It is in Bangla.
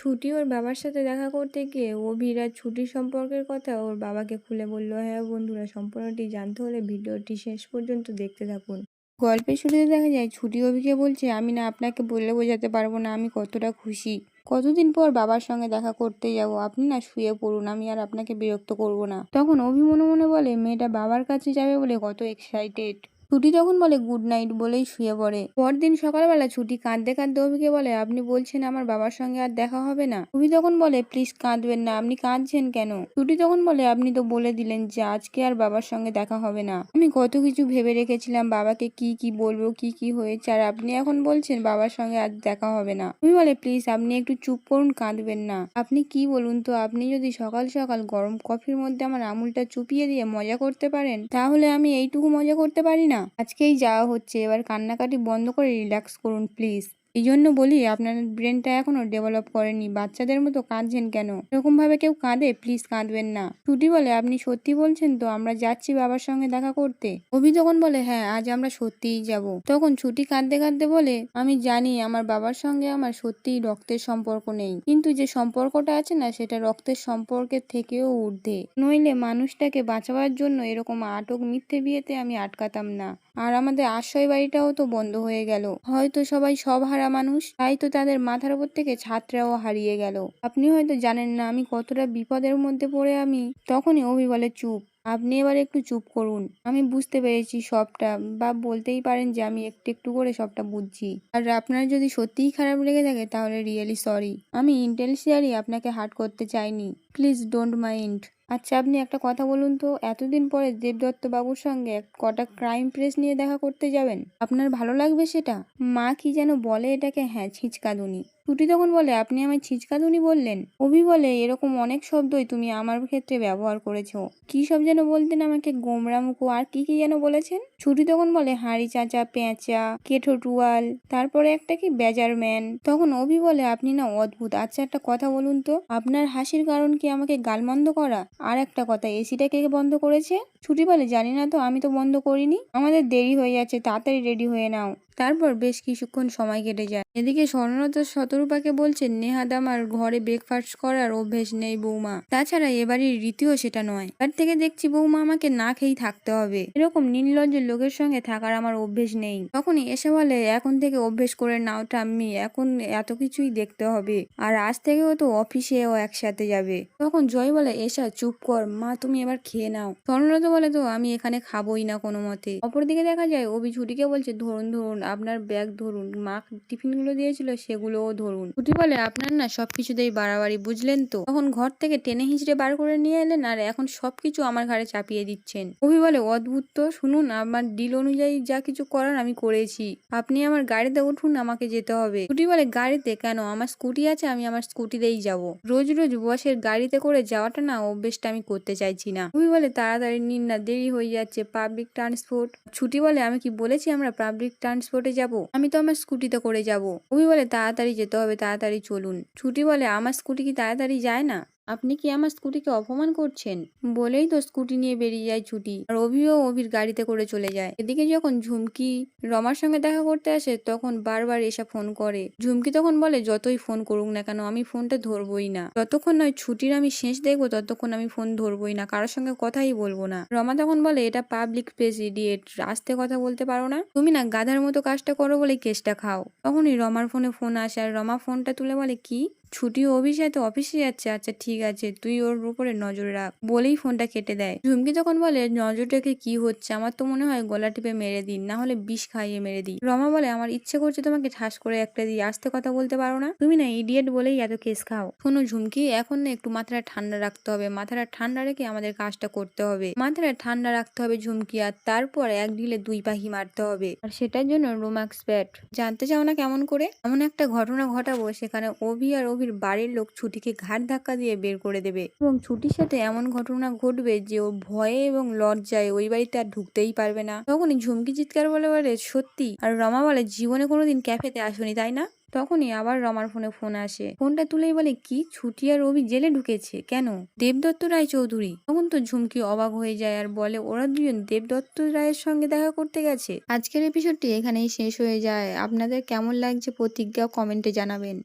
ছুটি ওর বাবার সাথে দেখা করতে গিয়ে অভির আর ছুটির সম্পর্কের কথা ওর বাবাকে খুলে বলল। হ্যাঁ বন্ধুরা, সম্পূর্ণটি জানতে হলে ভিডিওটি শেষ পর্যন্ত দেখতে থাকুন। গল্পের শুরুতে দেখা যায় ছুটি অভিকে বলছে, আমি না আপনাকে বললে বোঝাতে পারবো না আমি কতটা খুশি। কতদিন পর বাবার সঙ্গে দেখা করতে যাব, আপনি না শুয়ে পড়ুন, আমি আর আপনাকে বিরক্ত করব না। তখন অভি মনে মনে বলে মেয়েটা বাবার কাছে যাবে বলে কত এক্সাইটেড। ছুটি তখন বলে গুড নাইট বলেই শুয়ে পড়ে। পরদিন সকালবেলা ছুটি কাঁদতে কাঁদতে অভিকে বলে, আপনি বলছেন আমার বাবার সঙ্গে আর দেখা হবে না? অভি তখন বলে, প্লিজ কাঁদবেন না, আপনি কাঁদছেন কেন? ছুটি তখন বলে, আপনি তো বলে দিলেন যে আজকে আর বাবার সঙ্গে দেখা হবে না। আমি কত কিছু ভেবে রেখেছিলাম, বাবাকে কি কি বলবো, কি কি হয়েছে, আর আপনি এখন বলছেন বাবার সঙ্গে আর দেখা হবে না। তুমি বলে, প্লিজ আপনি একটু চুপ করুন, কাঁদবেন না। আপনি কি বলুন তো, আপনি যদি সকাল সকাল গরম কফির মধ্যে আমার আমুলটা চুপিয়ে দিয়ে মজা করতে পারেন, তাহলে আমি এইটুকু মজা করতে পারি না? আজকেই যাওয়া হচ্ছে, এবার কান্নাকাটি বন্ধ করে রিল্যাক্স করুন প্লিজ। এই জন্য বলি আপনার ব্রেনটা এখনো ডেভেলপ করেনি, বাচ্চাদের মতো কাঁদছেন কেন? এরকম ভাবে কেউ কাঁদে? প্লিজ কাঁদবেন না। ছুটি বলে, আপনি সত্যি বলছেন তো আমরা যাচ্ছি বাবার সঙ্গে দেখা করতে? অভি তখন বলে, হ্যাঁ আজ আমরা সত্যিই যাব। তখন ছুটি কাঁদতে কাঁদতে বলে, আমি জানি আমার বাবার সঙ্গে আমার সত্যিই রক্তের সম্পর্ক নেই, কিন্তু যে সম্পর্কটা আছে না সেটা রক্তের সম্পর্কের থেকেও ঊর্ধ্বে। নইলে মানুষটাকে বাঁচাবার জন্য এরকম আটক মিথ্যে বিয়েতে আমি আটকাতাম না। আর আমাদের আশ্রয় বাড়িটাও তো বন্ধ হয়ে গেল। হয়তো সবাই সব হারা মানুষ, তাই তো তাদের মাথার উপর থেকে ছাদটাও হারিয়ে গেল। আপনি হয়তো জানেন না আমি কতটা বিপদের মধ্যে পড়ে আমি। তখনই অভি বলে, চুপ, আপনি এবার একটু চুপ করুন। আমি বুঝতে পেরেছি সবটা, বা বলতেই পারেন যে আমি একটু একটু করে সবটা বুঝছি। আর আপনার যদি সত্যিই খারাপ লেগে থাকে তাহলে রিয়েলি সরি। আমি ইন্টেনশনালি আপনাকে হার্ট করতে চাইনি, প্লিজ ডোন্ট মাইন্ড। আচ্ছা আপনি একটা কথা বলুন তো, এতদিন পরে দেবদত্ত বাবুর সঙ্গে কটা ক্রাইম প্রেস নিয়ে দেখা করতে যাবেন, আপনার ভালো লাগবে সেটা? মা কি যেন বলে এটাকে, হ্যাঁ ছিচকাদুনি। ছুটি তখন বলে, আপনি আমায় ছিচকাদুনি বললেন? অভি বলে, এরকম অনেক শব্দই তুমি আমার ক্ষেত্রে ব্যবহার করেছো। কি সব যেন বলতেন আমাকে, গোমরামুখো আর কি কি যেন বলেছেন? ছুটি তখন বলে, হাঁড়ি চাচা, পেঁচা, কেঠো টুয়াল, তারপরে একটা কি বেজারম্যান। তখন অভি বলে, আপনি না অদ্ভুত। আচ্ছা একটা কথা বলুন তো, আপনার হাসির কারণ কি আমাকে গালমন্দ করা? আর একটা কথা, এসিটা কে বন্ধ করেছে? ছুটি বলে, জানি না তো, আমি তো বন্ধ করিনি। আমাদের দেরি হয়ে যাচ্ছে, তাড়াতাড়ি রেডি হয়ে নাও। তারপর বেশ কিছুক্ষণ সময় কেটে যায়। এদিকে স্বর্ণলতা শতরূপাকে বলছে, নেহাত আমার ঘরে ব্রেকফাস্ট করার অভ্যেস নেই বৌমা, তাছাড়া এবাড়ির রীতিও সেটা নয়। এবার থেকে দেখছি বৌমা আমাকে না খেয়েই থাকতে হবে, এরকম নির্লজ্জ লোকের সঙ্গে থাকার আমার অভ্যেস নেই। তখনই এসে বলে, এখন থেকে অভ্যেস করে নাও ঠাম্মি, এখন এত কিছুই দেখতে হবে, আর আজ থেকেও তো অফিসেও একসাথে যাবে। তখন জয় বলে, এসা চুপ কর মা, তুমি এবার খেয়ে নাও। স্বর্ণলতা বলে, তো আমি এখানে খাবোই না কোনো মতে। অপরদিকে দেখা যায় অভি ছুটিকে বলছে, ধরুন ধরুন আপনার ব্যাগ ধরুন, মা টিফিনগুলো দিয়েছিল সেগুলোও ধরুন। ছুটি বলে, আপনার না সবকিছুতেই বাড়াবাড়ি, বুঝলেন তো? তখন ঘর থেকে টেনে হিঁচড়ে বার করে নিয়ে এলেন আর এখন সবকিছু আমার ঘাড়ে চাপিয়ে দিচ্ছেন। অভি বলে, অদ্ভুত তো, শুনুন আমার ডিল অনুযায়ী যা কিছু করার আমি করেছি, আপনি আমার গাড়িতে উঠুন, আমাকে যেতে হবে। ছুটি বলে, গাড়িতে কেন? আমার স্কুটি আছে, আমি আমার স্কুটিতেই যাব। রোজ রোজ বসের গাড়িতে করে যাওয়াটা না অভ্যেসটা আমি করতে চাইছি না। অভি বলে, তাড়াতাড়ি নিন না, দেরি হয়ে যাচ্ছে, পাবলিক ট্রান্সপোর্ট। ছুটি বলে, আমি কি বলেছি আমরা পাবলিক ট্রান্সপোর্টে যাব? আমি তো আমার স্কুটিতে করে যাব। অভি বলে, তাড়াতাড়ি যেতে হবে, তাড়াতাড়ি চলুন। ছুটি বলে, আমার স্কুটি কি তাড়াতাড়ি যায় না? আপনি কি আমার স্কুটিকে অপমান করছেন? বলেই তো স্কুটি নিয়ে বেরিয়ে যায় ছুটি, আর অভিও অভির গাড়িতে করে চলে যায়। এদিকে যখন ঝুমকি রমার সঙ্গে দেখা করতে আসে তখন বারবার এসে ফোন করে। ঝুমকি তখন বলে, যতই ফোন করুক না কেন আমি ফোনটা ধরবই না, যতক্ষণ নয় ছুটির আমি শেষ দেখবো ততক্ষণ আমি ফোন ধরবই না, কারোর সঙ্গে কথাই বলবো না। রমা তখন বলে, এটা পাবলিক প্লেস ইডিয়েট, আস্তে কথা বলতে পারো না? তুমি না গাধার মতো কাজটা করো বলে কেসটা খাও। তখনই রমার ফোনে ফোন আসে আর রমা ফোনটা তুলে বলে, কি? ছুটি অভির সাথে অফিসে যাচ্ছে, আচ্ছা ঠিক আছে, তুই ওর উপরে নজর রাখ, বলেই ফোনটা কেটে দেয়। ঝুমকি তখন বলে, নজর রেখে কি হচ্ছে, আমার তো মনে হয় গলা টিপে মেরে দিন, না হলে বিষ খাইয়ে মেরে দিই। রমা বলে, আমার ইচ্ছে করছে তোমাকে ঠাস করে একটা দিই, আস্তে কথা বলতে পারো না? তুমি না ইডিয়েট বলেই এত কেস খাও। শোনো ঝুমকি, এখন না একটু মাথাটা ঠান্ডা রাখতে হবে, মাথাটা ঠান্ডা রেখে আমাদের কাজটা করতে হবে, মাথাটা ঠান্ডা রাখতে হবে ঝুমকি, আর তারপর এক ঢিলে দুই পাখি মারতে হবে, আর সেটার জন্য রোম্যাক্স প্যাট। জানতে চাও না কেমন করে? এমন একটা ঘটনা ঘটাবো সেখানে অভি আর অভির বাড়ির লোক ছুটিকে ঘাট ধাক্কা দিয়ে বের করে দেবে, এবং ছুটির সাথে এমন ঘটনা ঘটবে যে ও ভয়ে এবং লজ্জায় ওই বাড়িতে আর ঢুকতেই পারবে না। তখনই ঝুমকি চিৎকার বলে বলে, সত্যি? আর রমা বলে, জীবনে কোনোদিন ক্যাফেতে আসোনি তাই না? তখনই আবার রমার ফোনে ফোন আসে, ফোনটা তুলেই বলে, কি ছুটি আর অভি জেলে ঢুকেছে কেন? দেবদত্ত রায় চৌধুরী। তখন তো ঝুমকি অবাক হয়ে যায় আর বলে, ওরা দুজন দেবদত্ত রায়ের সঙ্গে দেখা করতে গেছে। আজকের এপিসোডটি এখানেই শেষ হয়ে যায়। আপনাদের কেমন লাগছে প্রতিজ্ঞা কমেন্টে জানাবেন।